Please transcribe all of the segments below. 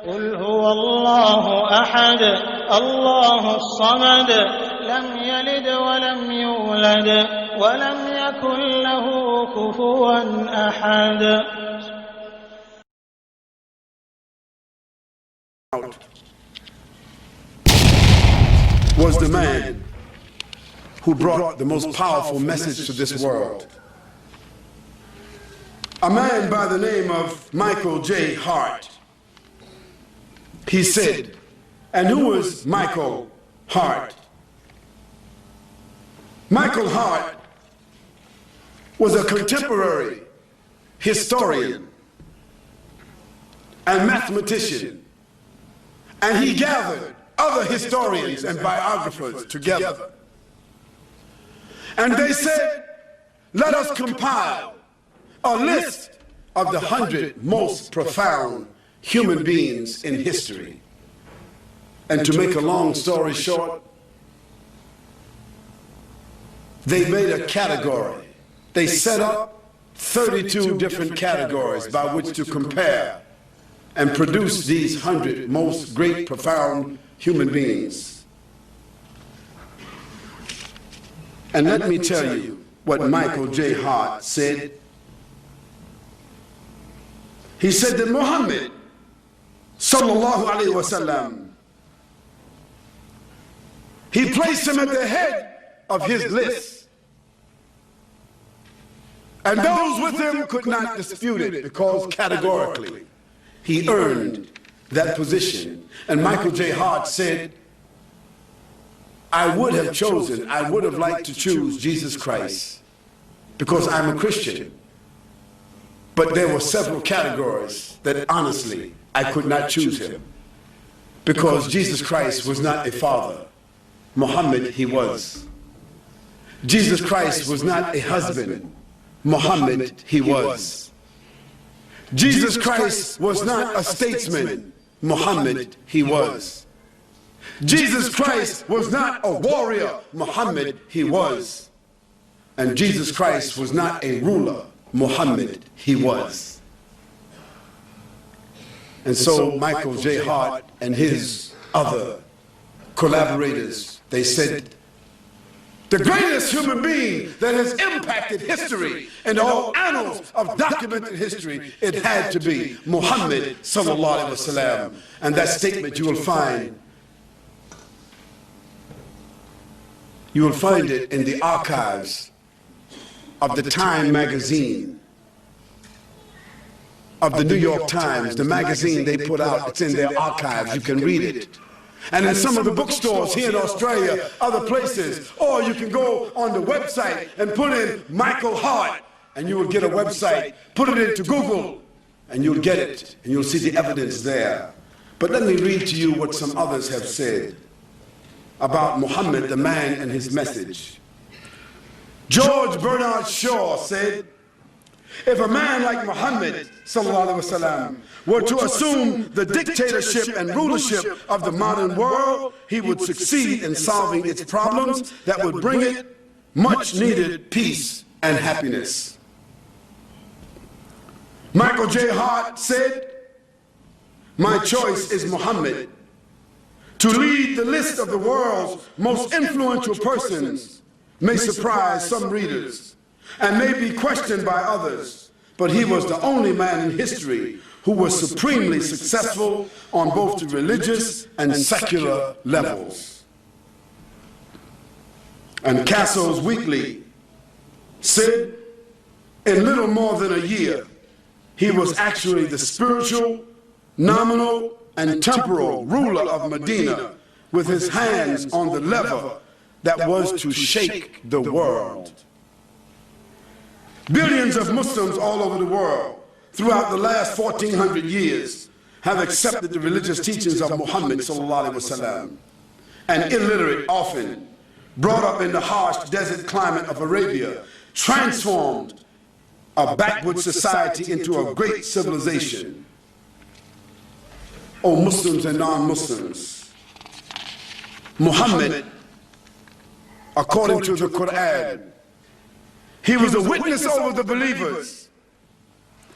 قل هو الله أحد الله الصمد لم يلد ولم يولد ولم يكن له كفوا أحد. Was the man who brought the most powerful message to this world. A man by the name of Micheal H Hart. He said, and who was Micheal Hart? Micheal Hart was a contemporary historian and mathematician, and he gathered other historians and biographers together. And they said, let us compile a list of the 100 most profound human beings in history. And to make a long story short, they made a category. They set up 32 different categories by which to compare and produce these 100 most great, profound human beings. And let me tell you what Micheal H Hart said. He said that Muhammad S.A.W, he placed him at the head of his list. And those with him could not dispute it because categorically he earned that position. And Micheal H Hart said, I would have liked to choose Jesus Christ because I'm a Christian. But there were several categories that honestly I could not choose him because Jesus Christ was not a father. Muhammad, he was. Jesus Christ was not a husband. Muhammad, he was. Jesus Christ was not a statesman. Muhammad, he was. Jesus Christ was not a warrior. Muhammad, he was. And Jesus Christ was not a ruler. Muhammad, he was. And so Micheal H Hart and his other collaborators, they said, the greatest human being that has impacted history and all annals of documented history, it had to be Mohammed S.A.W. And that statement you will find it in the archives of the Time magazine, of the New York Times, the magazine they put out. It's in their archives. You can read it. And in some of the bookstores here in Australia, other places, or you can go on the website and put in Micheal Hart, and you will get a website. Put it into Google, and you'll get it, and you'll see the evidence there. But let me read to you what some others have said about Muhammad, the man, and his message. George Bernard Shaw said, if a man like Muhammad S.A.W. were to assume the dictatorship and rulership of the modern world, he would succeed in solving its problems that would bring it much needed peace and happiness. Micheal H Hart said, my choice is Muhammad. To lead the list of the world's most influential persons may surprise some readers and may be questioned by others, but he was the only man in history who was supremely successful on both the religious and secular levels. And Casso's Weekly said, in little more than a year, he was actually the spiritual, nominal, and temporal ruler of Medina, with his hands on the lever that was to shake the world. Billions of Muslims all over the world throughout the last 1400 years have accepted the religious teachings of Muhammad S.A.W. An illiterate, often brought up in the harsh desert climate of Arabia, transformed a backward society into a great civilization. O Muslims and non-Muslims, Muhammad, according to the Quran, he was a witness over the believers.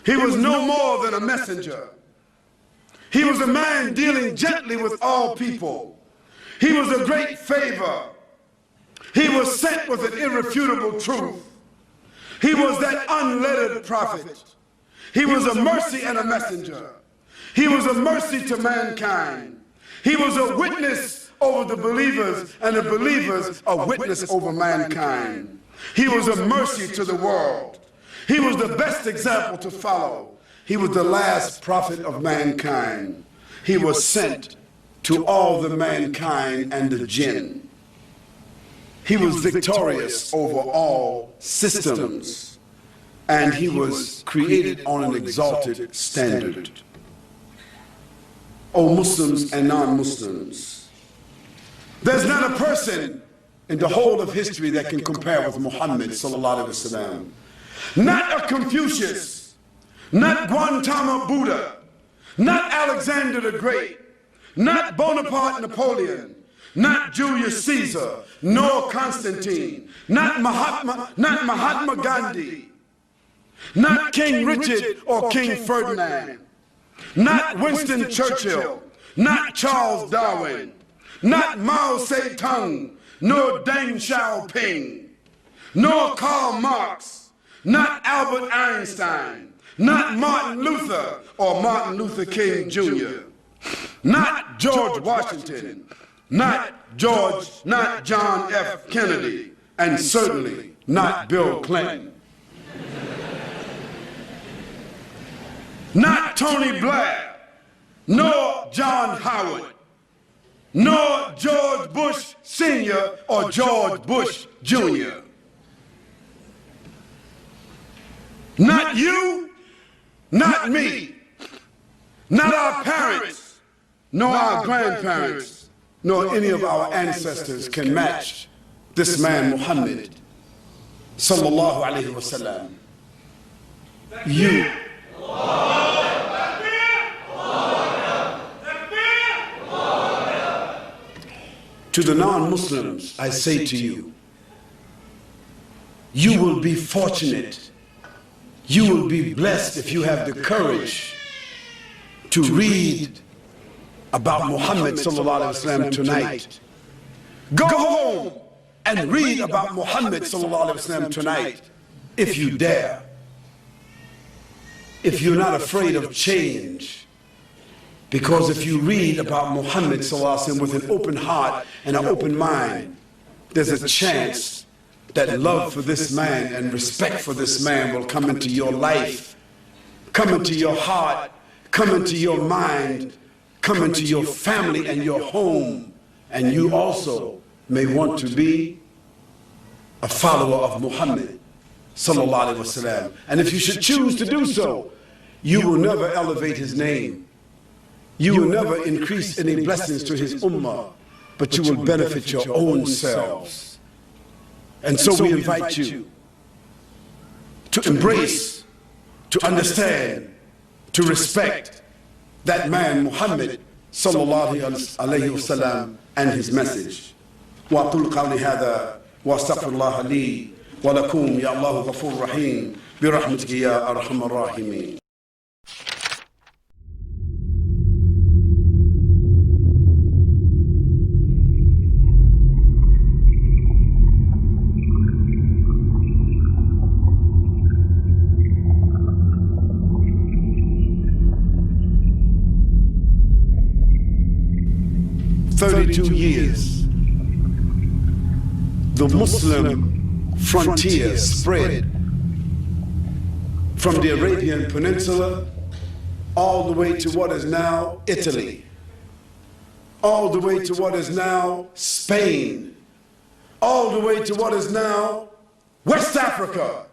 He was no more than a messenger. He was a man dealing gently with all people. He was a great favor. He was sent with an irrefutable truth. He was that unlettered prophet. He was a mercy and a messenger. He was a mercy to mankind. He was a witness over the believers, and the believers a witness over mankind. He was a mercy to the world. He was the best example to follow. He was the last prophet of mankind. He was sent to all the mankind and the jinn. He was victorious over all systems, and he was created on an exalted standard. O Muslims and non-Muslims, there's not a person in the whole of history that can compare with Muhammad ﷺ. Not a Confucius, not Gautama Buddha, not Alexander the Great, not Bonaparte Napoleon, not Julius Caesar, nor Constantine, not Mahatma Gandhi, not King Richard or King Ferdinand, not Winston Churchill, not Charles Darwin, not Mao Zedong, nor Deng Xiaoping, nor Karl Marx, not Albert Einstein, not Martin Luther or Martin Luther King Jr., not George Washington, not John F. Kennedy, and certainly not Bill Clinton. Not Tony Blair, nor John Howard, nor George Bush Sr. or George Bush Jr. Not you, not me, not our parents, nor our grandparents, nor any of our ancestors can match this man Muhammad sallallahu alaihi wasallam. You. To the non-Muslims, I say to you, you will be fortunate, you will be blessed if you have the courage to read about Muhammad sallallahu alaihi wasallam tonight. Go home and read about Muhammad sallallahu alaihi wasallam tonight, if you dare. If you're not afraid of change. Because if you read about Muhammad sallallahu alaihi wasallam with an open heart and an open mind, there's a chance that love for this man and respect for this man will come into your life, come into your heart, come into your mind, come into your family and your home, and you also may want to be a follower of Muhammad sallallahu alaihi wasallam. And if you should choose to do so, you will never elevate his name. You will never increase any blessings to his ummah, but you will benefit your own selves. And so we invite you to embrace, to understand, to respect that man Muhammad sallallahu alayhi wasallam and his message. Wa aqulu qawli hadha wa astaghfirullah li wa lakum ya Allah ghafur rahim bi rahmatika ya arhamar rahimin. Years, the Muslim frontier spread from the Arabian Peninsula all the way to what is now Italy, all the way to what is now Spain, all the way to what is now West Africa,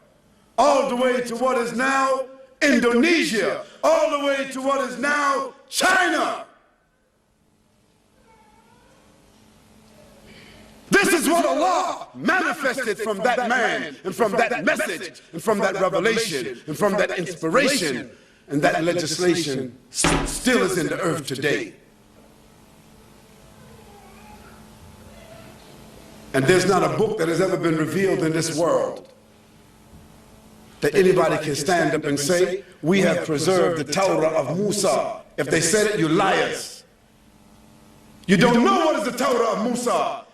all the way to what is now Indonesia, all the way to what is now China. This is what Allah manifested from that man and from that message and from that revelation and from that inspiration, and that legislation still is in the earth today. And there's not a book that has ever been revealed in this world that anybody can stand up and say, we have preserved the Torah of Musa. If they said it, you're liars. You don't know what is the Torah of Musa.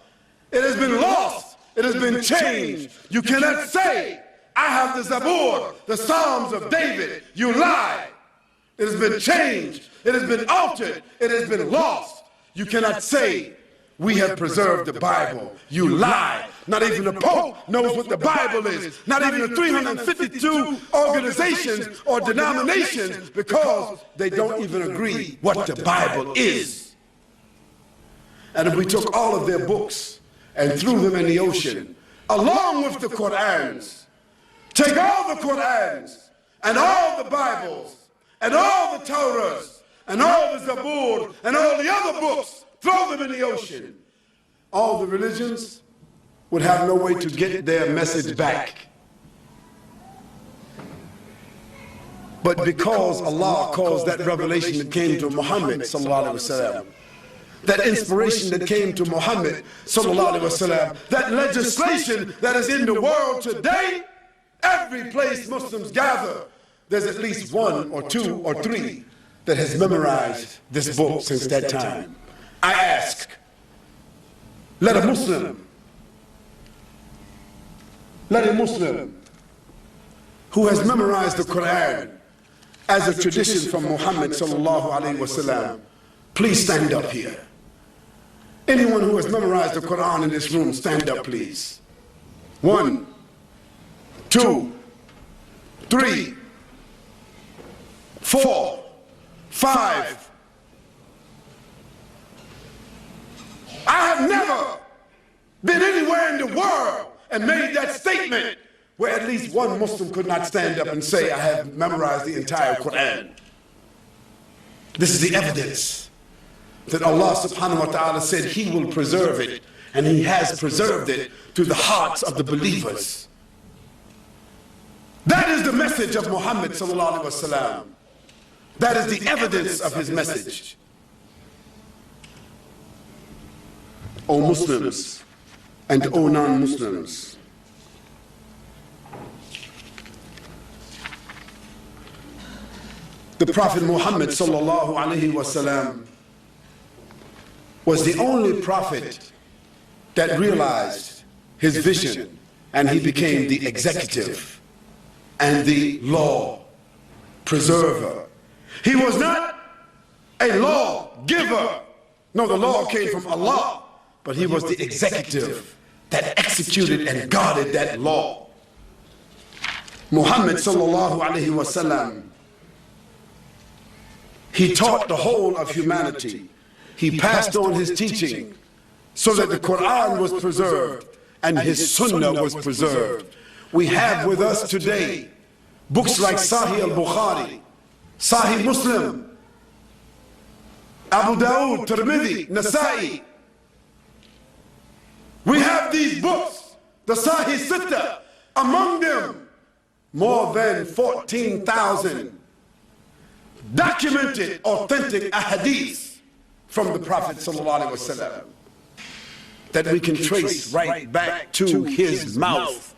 It has been lost. It has been changed. You cannot say, I have the Zabur, the Psalms of David. You lie. It has been changed. It has been altered. It has been lost. You cannot say, we have preserved the Bible. You lie. Not even the Pope knows what the Bible is. Not even the 352 organizations or denominations, because they don't even agree what the Bible is. And if we took all of their books and threw them in the ocean, along with the Qur'ans, take all the Qur'ans and all the Bibles and all the Torahs and all the Zabur and all the other books, throw them in the ocean, all the religions would have no way to get their message back. But because Allah caused that revelation that came to Muhammad ﷺ, that inspiration that came to Muhammad ﷺ, that legislation that is in the world today, every place Muslims gather, there's at least one or two or three that has memorized this book since that time. I ask, let a Muslim who has memorized the Quran as a tradition from Muhammad ﷺ, please stand up here. Anyone who has memorized the Quran in this room, stand up please. 1, 2, 3, 4, 5. I have never been anywhere in the world and made that statement where at least one Muslim could not stand up and say, I have memorized the entire Quran. This is the evidence that Allah subhanahu wa ta'ala said He will preserve it, and He has preserved it to the hearts of the believers. That is the message of Muhammad sallallahu alaihi wasallam. That is the evidence of his message. O Muslims and O non-Muslims, the Prophet Muhammad sallallahu alaihi wasallam was the only prophet that realized his vision, and he became the executive and the law preserver. He was not a law giver. No, the law came from Allah, but he was the executive that executed and guarded that law. Muhammad sallallahu alaihi wasallam, he taught the whole of humanity. He passed on his teaching so that the Quran was preserved and his Sunnah was preserved. We have with us today books like Sahih al-Bukhari, Sahih Muslim, Abu Dawud, Tirmidhi, Nasa'i. We have these books, the Sahih Sitta, among them more than 14,000 documented authentic ahadith from the Prophet ﷺ that we can trace right back to his mouth,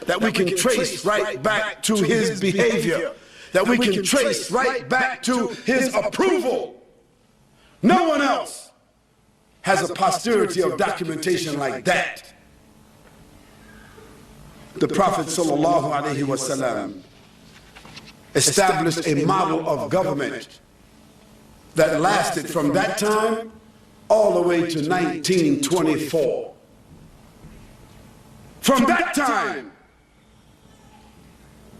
that we can trace right back to his behavior, that we can trace right back to his approval. No one else has a posterity of documentation like that. The Prophet ﷺ established a model of government that lasted from that time all the way to 1924. From that time,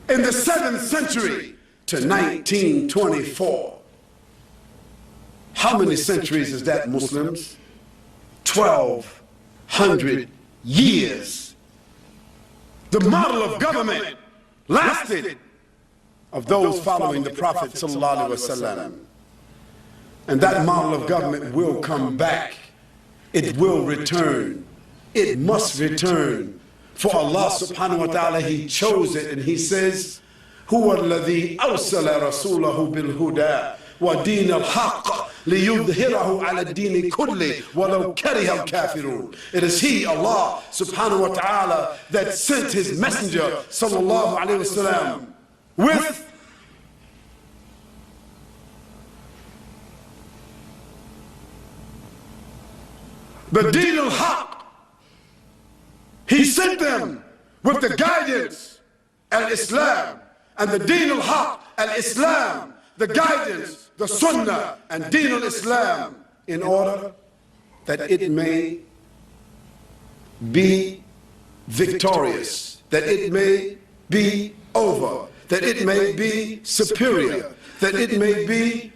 in the 7th century, to 1924. How many centuries is that, Muslims? 1,200 years. The model of government lasted of those following the Prophet ﷺ. And that model of government will come back. It will return. It must return. For Allah subhanahu wa ta'ala, He chose it, and He says, هُوَ الَّذِي أَرْسَلَ رَسُولَهُ بِالْهُدَى وَدِينَ الْحَقِّ لِيُظْهِرَهُ عَلَى الدِّينِ كُلِّهِ وَلَوْ كَرِهَ الْكَافِرُونَ. It is He, Allah subhanahu wa ta'ala, that sent His messenger sallallahu alayhi wasallam with the Deen al-Haq. He sent them with the guidance al-Islam, and the Deen al-Haq, al-Islam, the guidance, the Sunnah, and Deen al-Islam, in order that it may be victorious, that it may be over, that it may be superior, that it may be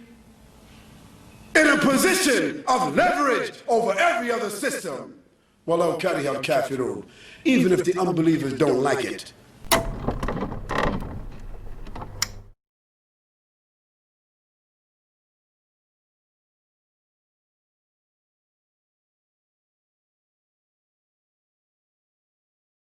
in a position of leverage over every other system. وَلَوْ كَرِهَ الْكَافِرُونَ. Even if the unbelievers don't like it.